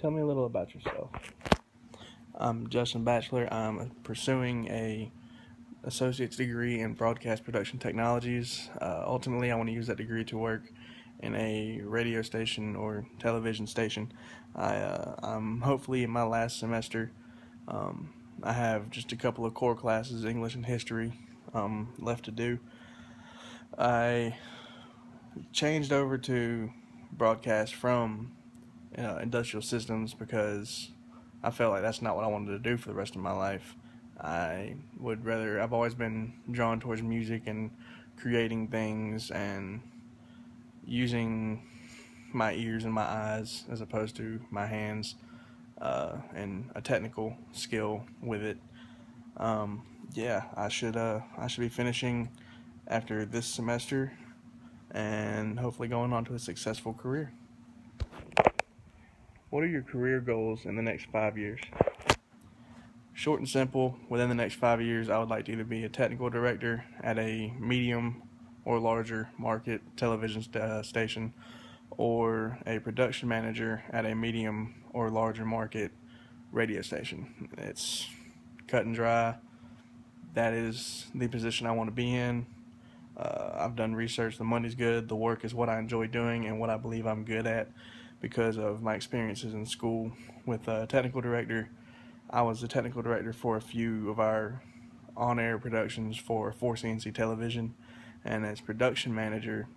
Tell me a little about yourself. I'm Justin Batchelor. I'm pursuing a associate's degree in broadcast production technologies. Ultimately, I want to use that degree to work in a radio station or television station. I'm hopefully in my last semester. I have just a couple of core classes, English and history, left to do. I changed over to broadcast from industrial systems because I felt like that's not what I wanted to do for the rest of my life. I've always been drawn towards music and creating things and using my ears and my eyes as opposed to my hands, and a technical skill with it. I should be finishing after this semester and hopefully going on to a successful career. What are your career goals in the next 5 years? Short and simple, within the next 5 years, I would like to either be a technical director at a medium or larger market television station, or a production manager at a medium or larger market radio station. It's cut and dry. That is the position I want to be in. I've done research. The money's good. The work is what I enjoy doing and what I believe I'm good at because of my experiences in school with a technical director. I was the technical director for a few of our on-air productions for 4CNC television, and as production manager,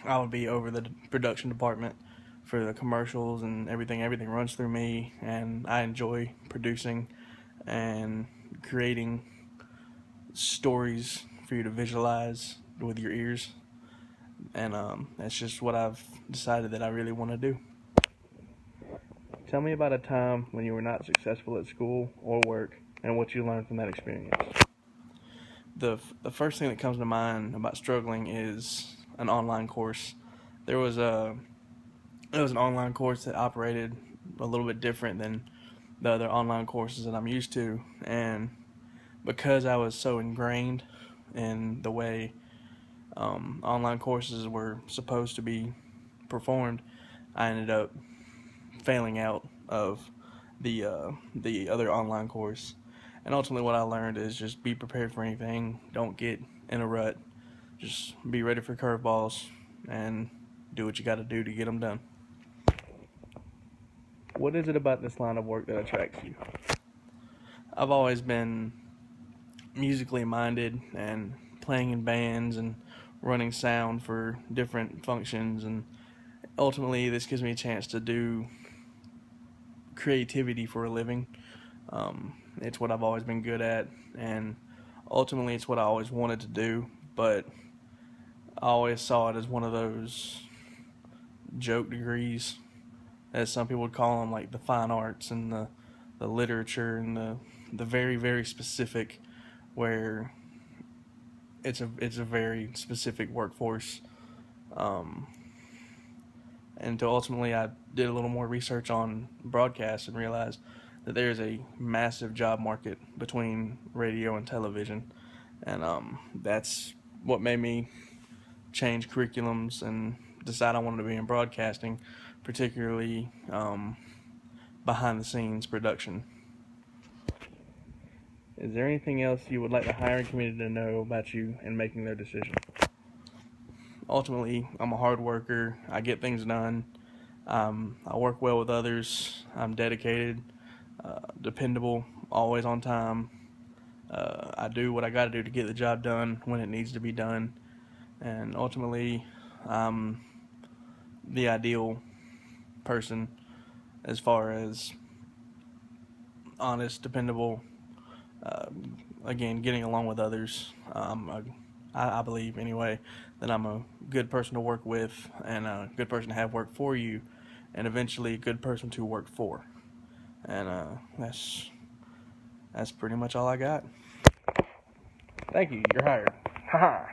I would be over the production department for the commercials and everything. Everything runs through me, and I enjoy producing and creating stories for you to visualize with your ears, and that's just what I've decided that I really want to do. Tell me about a time when you were not successful at school or work and what you learned from that experience. The first thing that comes to mind about struggling is an online course. There was an online course that operated a little bit different than the other online courses that I'm used to, and because I was so ingrained in the way online courses were supposed to be performed, I ended up failing out of the other online course. And ultimately what I learned is just be prepared for anything. Don't get in a rut. Just be ready for curveballs and do what you got to do to get them done. What is it about this line of work that attracts you? I've always been musically minded and playing in bands and running sound for different functions, and ultimately this gives me a chance to do creativity for a living. It's what I've always been good at, and ultimately it's what I always wanted to do, but I always saw it as one of those joke degrees, as some people would call them, like the fine arts and the literature and the very, very specific, where it's a very specific workforce. And ultimately I did a little more research on broadcast and realized that there's a massive job market between radio and television, and that's what made me change curriculums and decide I wanted to be in broadcasting, particularly behind the scenes production. Is there anything else you would like the hiring committee to know about you in making their decision? Ultimately, I'm a hard worker. I get things done. I work well with others. I'm dedicated, dependable, always on time. I do what I got to do to get the job done when it needs to be done. And ultimately, I'm the ideal person as far as honest, dependable, again, getting along with others. I believe, anyway, that I'm a good person to work with and a good person to have work for you, and eventually a good person to work for. And that's pretty much all I got. Thank you. You're hired. Ha ha.